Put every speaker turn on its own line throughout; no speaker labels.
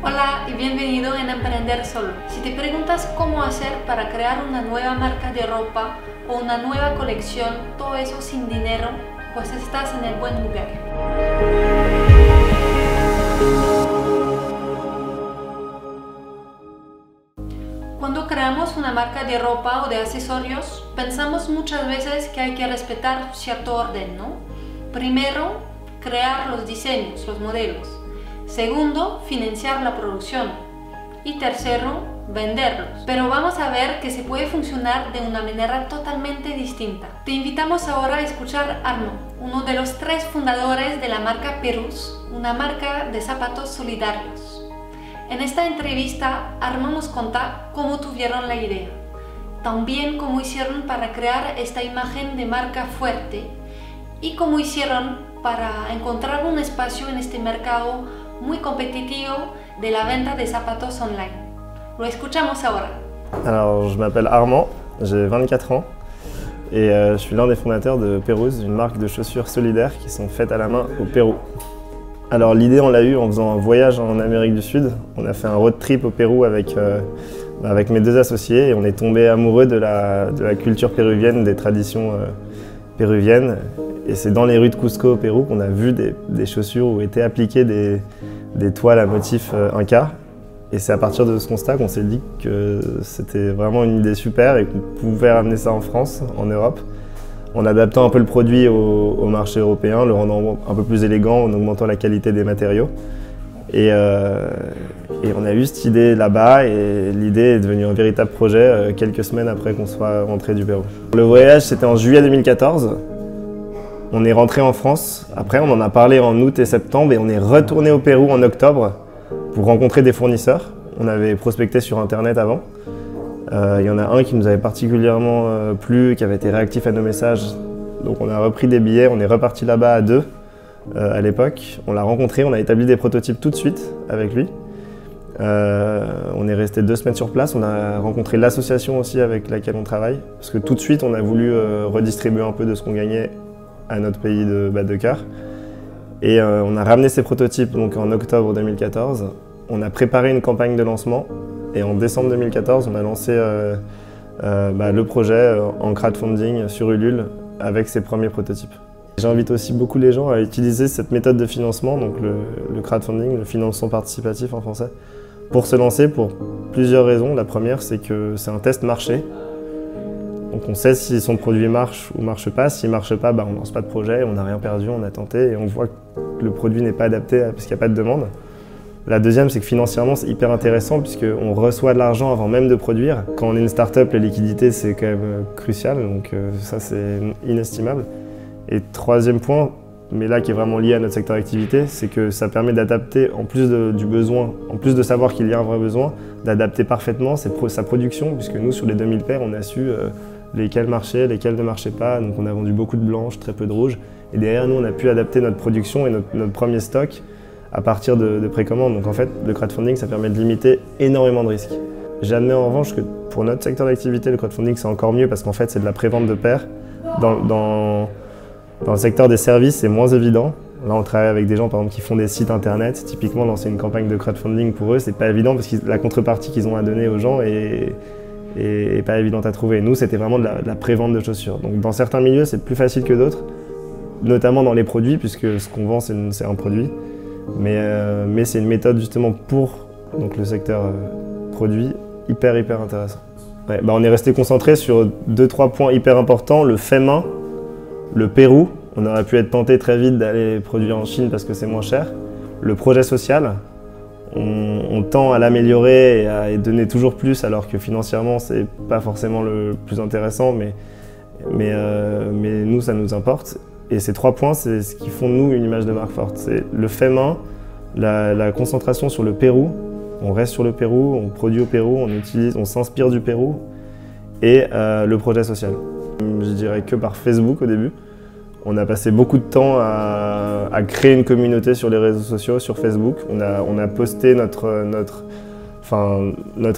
Hola y bienvenido en Emprender Solo. Si te preguntas cómo hacer para crear una nueva marca de ropa o una nueva colección, todo eso sin dinero, pues estás en el buen lugar. Cuando creamos una marca de ropa o de accesorios, pensamos muchas veces que hay que respetar cierto orden, ¿no? Primero, crear los diseños, los modelos. Segundo, financiar la producción. Y tercero, venderlos. Pero vamos a ver que se puede funcionar de una manera totalmente distinta. Te invitamos ahora a escuchar a Armand, uno de los 3 fundadores de la marca Perus, una marca de zapatos solidarios. En esta entrevista, Armand nos cuenta cómo tuvieron la idea, también cómo hicieron para crear esta imagen de marca fuerte y cómo hicieron para encontrar un espacio en este mercado muy competitivo de la venta de zapatos online. Lo escuchamos ahora.
Alors, je m'appelle Armand, j'ai 24 ans et je suis l'un des fondateurs de Perus, une marque de chaussures solidaires qui sont faites à la main au Pérou. Alors l'idée on l'a eue en faisant un voyage en Amérique du Sud. On a fait un road trip au Pérou avec mes 2 associés et on est tombé amoureux de la culture péruvienne, des traditions péruviennes. Et c'est dans les rues de Cusco au Pérou qu'on a vu des chaussures où étaient appliquées des toiles à motifs inca. Et c'est à partir de ce constat qu'on s'est dit que c'était vraiment une idée super et qu'on pouvait ramener ça en France, en Europe, en adaptant un peu le produit au marché européen, le rendant un peu plus élégant, en augmentant la qualité des matériaux. Et on a eu cette idée là-bas et l'idée est devenue un véritable projet quelques semaines après qu'on soit rentré du Pérou. Le voyage c'était en juillet 2014. On est rentré en France, après on en a parlé en août et septembre et on est retourné au Pérou en octobre pour rencontrer des fournisseurs. On avait prospecté sur internet avant. Il y en a un qui nous avait particulièrement plu, qui avait été réactif à nos messages. Donc on a repris des billets, on est reparti là-bas à 2 à l'époque. On l'a rencontré, on a établi des prototypes tout de suite avec lui. On est resté 2 semaines sur place, on a rencontré l'association aussi avec laquelle on travaille. Parce que tout de suite on a voulu redistribuer un peu de ce qu'on gagnait à notre pays de cœur. Et on a ramené ces prototypes donc, en octobre 2014. On a préparé une campagne de lancement. Et en décembre 2014, on a lancé le projet en crowdfunding sur Ulule avec ses premiers prototypes. J'invite aussi beaucoup les gens à utiliser cette méthode de financement, donc le crowdfunding, le financement participatif en français, pour se lancer pour plusieurs raisons. La première, c'est que c'est un test marché. Donc on sait si son produit marche ou marche pas. S'il marche pas, on ne lance pas de projet, on n'a rien perdu, on a tenté et on voit que le produit n'est pas adapté parce qu'il n'y a pas de demande. La deuxième, c'est que financièrement, c'est hyper intéressant puisqu'on reçoit de l'argent avant même de produire. Quand on est une start-up, la liquidité, c'est quand même crucial, donc ça, c'est inestimable. Et troisième point, mais là qui est vraiment lié à notre secteur d'activité, c'est que ça permet d'adapter, en plus du besoin, en plus de savoir qu'il y a un vrai besoin, d'adapter parfaitement sa production, puisque nous, sur les 2000 paires, on a su lesquelles marchaient, lesquelles ne marchaient pas, donc on a vendu beaucoup de blanches, très peu de rouges. Et derrière nous, on a pu adapter notre production et notre premier stock à partir de précommandes. Donc en fait, le crowdfunding, ça permet de limiter énormément de risques. J'admets en revanche que pour notre secteur d'activité, le crowdfunding, c'est encore mieux parce qu'en fait, c'est de la prévente de paires. Dans le secteur des services, c'est moins évident. Là, on travaille avec des gens, par exemple, qui font des sites internet. Typiquement, lancer une campagne de crowdfunding pour eux, c'est pas évident parce que la contrepartie qu'ils ont à donner aux gens est pas évidente à trouver. Nous, c'était vraiment de la prévente de chaussures. Donc dans certains milieux, c'est plus facile que d'autres, notamment dans les produits, puisque ce qu'on vend, c'est un produit. Mais c'est une méthode justement pour donc, le secteur produit hyper intéressant. Ouais, on est resté concentré sur 2-3 points hyper importants. Le fait main, le Pérou, on aurait pu être tenté très vite d'aller produire en Chine parce que c'est moins cher. Le projet social, on tend à l'améliorer et à donner toujours plus alors que financièrement c'est pas forcément le plus intéressant, mais nous ça nous importe. Et ces 3 points, c'est ce qui font de nous une image de marque forte. C'est le fait main, la concentration sur le Pérou. On reste sur le Pérou, on produit au Pérou, on s'inspire du Pérou. Et le projet social. Je dirais que par Facebook au début. On a passé beaucoup de temps à créer une communauté sur les réseaux sociaux, sur Facebook. On a posté notre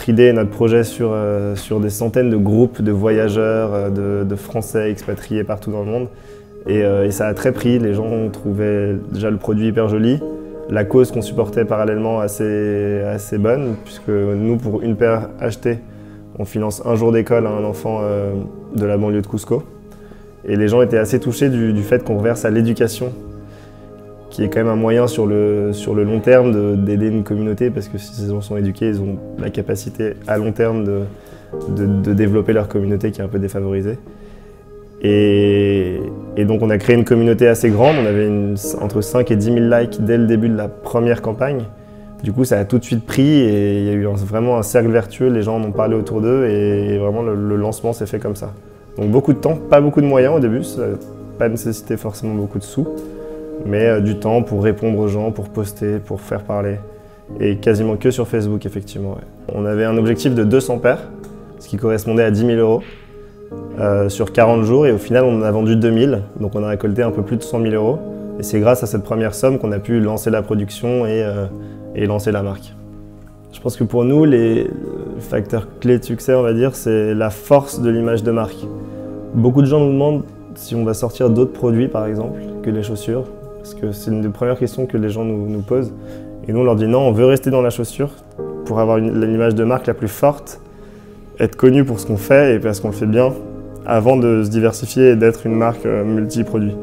idée et notre projet sur des centaines de groupes de voyageurs, de Français expatriés partout dans le monde. Et ça a très pris, les gens trouvaient déjà le produit hyper joli. la cause qu'on supportait parallèlement assez bonne, puisque nous, pour une paire achetée, on finance un jour d'école à un enfant de la banlieue de Cusco. Et les gens étaient assez touchés du fait qu'on reverse à l'éducation, qui est quand même un moyen sur le long terme d'aider une communauté, parce que si ces gens sont éduqués, ils ont la capacité à long terme de développer leur communauté qui est un peu défavorisée. Et donc on a créé une communauté assez grande, on avait entre 5 et 10 000 likes dès le début de la première campagne. Du coup ça a tout de suite pris et il y a eu vraiment un cercle vertueux, les gens en ont parlé autour d'eux et vraiment le lancement s'est fait comme ça. Donc beaucoup de temps, pas beaucoup de moyens au début, ça n'a pas nécessité forcément beaucoup de sous, mais du temps pour répondre aux gens, pour poster, pour faire parler. Et quasiment que sur Facebook effectivement. Ouais. On avait un objectif de 200 paires, ce qui correspondait à 10 000 €. Sur 40 jours et au final on en a vendu 2000, donc on a récolté un peu plus de 100 000 € et c'est grâce à cette première somme qu'on a pu lancer la production et lancer la marque. Je pense que pour nous, les facteurs clés de succès, on va dire, c'est la force de l'image de marque. Beaucoup de gens nous demandent si on va sortir d'autres produits par exemple que les chaussures, parce que c'est une des premières questions que les gens nous posent et nous on leur dit non, on veut rester dans la chaussure pour avoir l'image de marque la plus forte, être connu pour ce qu'on fait et parce qu'on le fait bien, avant de se diversifier et d'être une marque multi-produit.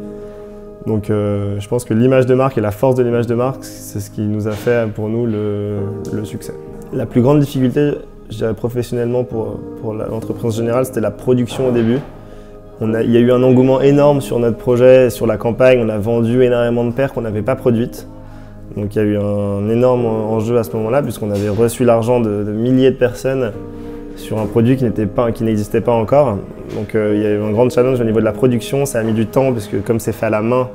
Donc je pense que l'image de marque et la force de l'image de marque, c'est ce qui nous a fait pour nous le succès. La plus grande difficulté, je dirais professionnellement pour l'entreprise générale, c'était la production au début. Il y a eu un engouement énorme sur notre projet, sur la campagne, on a vendu énormément de paires qu'on n'avait pas produites. Donc il y a eu un énorme enjeu à ce moment-là, puisqu'on avait reçu l'argent de milliers de personnes sur un produit qui n'existait pas encore. Donc il y a eu un grand challenge au niveau de la production, ça a mis du temps parce que comme c'est fait à la main,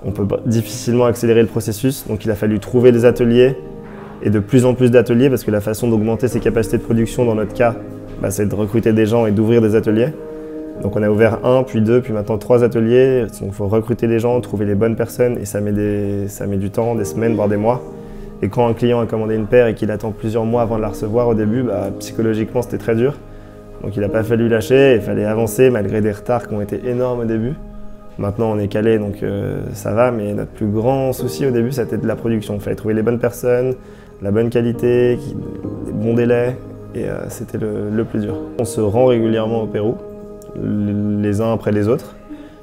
on peut difficilement accélérer le processus. Donc il a fallu trouver des ateliers et de plus en plus d'ateliers parce que la façon d'augmenter ses capacités de production dans notre cas, c'est de recruter des gens et d'ouvrir des ateliers. Donc on a ouvert 1, puis 2, puis maintenant 3 ateliers. Donc il faut recruter les gens, trouver les bonnes personnes et ça met du temps, des semaines, voire des mois. Et quand un client a commandé une paire et qu'il attend plusieurs mois avant de la recevoir au début, psychologiquement c'était très dur. Donc il n'a pas fallu lâcher, il fallait avancer malgré des retards qui ont été énormes au début. Maintenant on est calé donc ça va, mais notre plus grand souci au début c'était de la production. Il fallait trouver les bonnes personnes, la bonne qualité, les bons délais et c'était le plus dur. On se rend régulièrement au Pérou, les uns après les autres.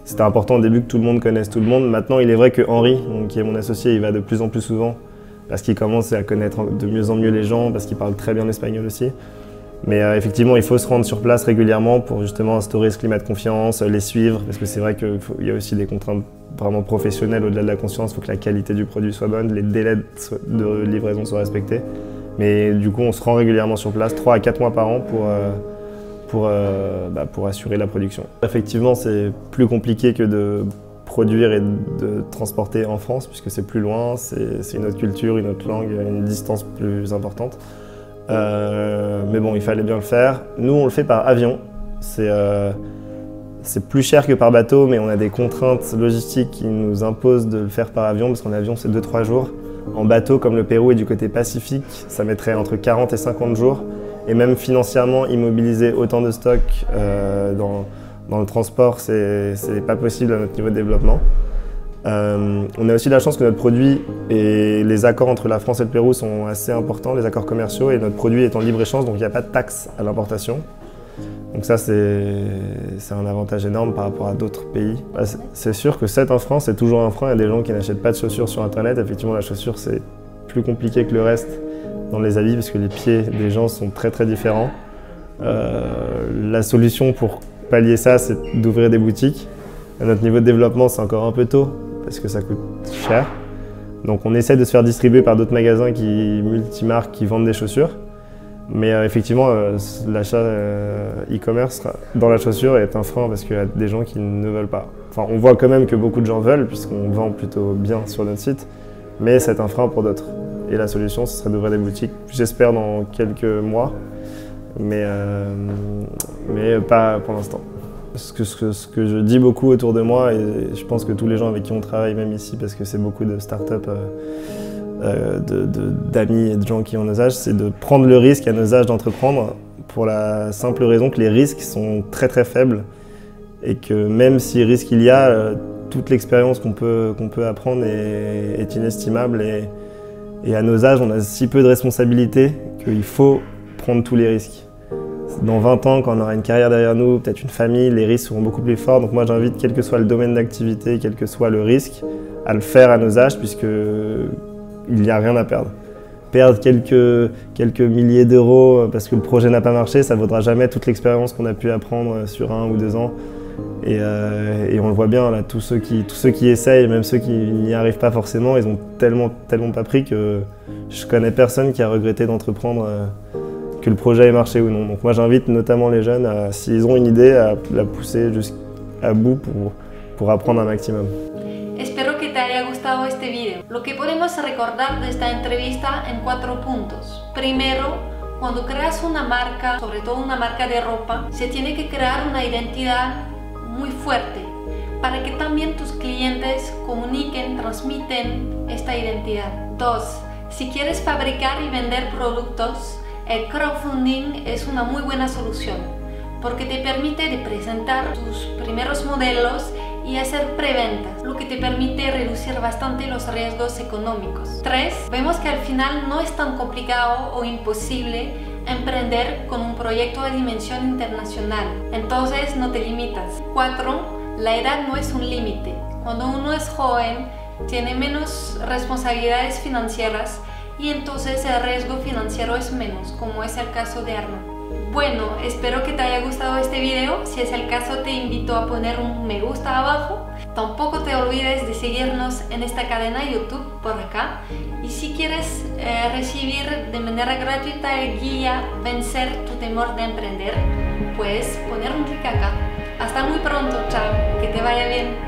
C'était important au début que tout le monde connaisse tout le monde. Maintenant il est vrai que Henri, qui est mon associé, il va de plus en plus souvent. Parce qu'il commence à connaître de mieux en mieux les gens, parce qu'il parle très bien l'espagnol aussi. Mais effectivement, il faut se rendre sur place régulièrement pour justement instaurer ce climat de confiance, les suivre, parce que c'est vrai qu'il y a aussi des contraintes vraiment professionnelles au-delà de la conscience. Il faut que la qualité du produit soit bonne, les délais de livraison soient respectés. Mais du coup, on se rend régulièrement sur place, 3 à 4 mois par an pour assurer la production. Effectivement, c'est plus compliqué que de produire et de transporter en France, puisque c'est plus loin, c'est une autre culture, une autre langue, une distance plus importante. Mais bon, il fallait bien le faire. Nous, on le fait par avion. C'est plus cher que par bateau, mais on a des contraintes logistiques qui nous imposent de le faire par avion, parce qu'en avion, c'est 2-3 jours. En bateau, comme le Pérou est du côté Pacifique, ça mettrait entre 40 et 50 jours. Et même financièrement, immobiliser autant de stocks dans le transport, c'est pas possible à notre niveau de développement. On a aussi la chance que notre produit et les accords entre la France et le Pérou sont assez importants, les accords commerciaux, et notre produit est en libre-échange, donc il n'y a pas de taxe à l'importation. Donc ça, c'est un avantage énorme par rapport à d'autres pays. C'est sûr que c'est un frein, c'est toujours un frein. Il y a des gens qui n'achètent pas de chaussures sur Internet. Effectivement, la chaussure, c'est plus compliqué que le reste dans les habits, parce que les pieds des gens sont très très différents. La solution pour pallier ça, c'est d'ouvrir des boutiques. À notre niveau de développement, c'est encore un peu tôt, parce que ça coûte cher. Donc on essaie de se faire distribuer par d'autres magasins multimarques qui vendent des chaussures. Mais effectivement, l'achat e-commerce dans la chaussure est un frein parce qu'il y a des gens qui ne veulent pas. Enfin, on voit quand même que beaucoup de gens veulent, puisqu'on vend plutôt bien sur notre site, mais c'est un frein pour d'autres. Et la solution, ce serait d'ouvrir des boutiques, j'espère dans quelques mois, mais pas pour l'instant. Ce que je dis beaucoup autour de moi, et je pense que tous les gens avec qui on travaille, même ici, parce que c'est beaucoup de start-up, d'amis et de gens qui ont nos âges, c'est de prendre le risque à nos âges d'entreprendre, pour la simple raison que les risques sont très très faibles et que même si risque il y a, toute l'expérience qu'on peut apprendre est inestimable et à nos âges, on a si peu de responsabilités qu'il faut prendre tous les risques. Dans 20 ans, quand on aura une carrière derrière nous, peut-être une famille, les risques seront beaucoup plus forts. Donc moi, j'invite, quel que soit le domaine d'activité, quel que soit le risque, à le faire à nos âges, puisqu'il n'y a rien à perdre. Perdre quelques milliers d'euros parce que le projet n'a pas marché, ça ne vaudra jamais toute l'expérience qu'on a pu apprendre sur 1 ou 2 ans. Et on le voit bien, là, tous ceux qui essayent, même ceux qui n'y arrivent pas forcément, ils ont tellement pas pris que je connais personne qui a regretté d'entreprendre que le projet ait marché ou non. Donc moi j'invite notamment les jeunes, s'ils ont une idée, à la pousser jusqu'à bout pour apprendre un maximum.
Espero que te haya gustado este video. Lo que podemos recordar de esta entrevista en 4 puntos. Primero, cuando creas una marca, sobre todo una marca de ropa, se tiene que crear una identidad muy fuerte para que también tus clientes comuniquen, transmiten esta identidad. 2. Si quieres fabricar y vender productos, el crowdfunding es una muy buena solución porque te permite de presentar tus primeros modelos y hacer preventas, lo que te permite reducir bastante los riesgos económicos. 3. Vemos que al final no es tan complicado o imposible emprender con un proyecto de dimensión internacional, entonces no te limitas. 4. La edad no es un límite. Cuando uno es joven, tiene menos responsabilidades financieras y entonces el riesgo financiero es menos, como es el caso de Arnaud. Bueno, espero que te haya gustado este video. Si es el caso, te invito a poner un me gusta abajo. Tampoco te olvides de seguirnos en esta cadena YouTube por acá. Y si quieres recibir de manera gratuita el guía Vencer tu temor de emprender, puedes poner un clic acá. Hasta muy pronto, chao, que te vaya bien.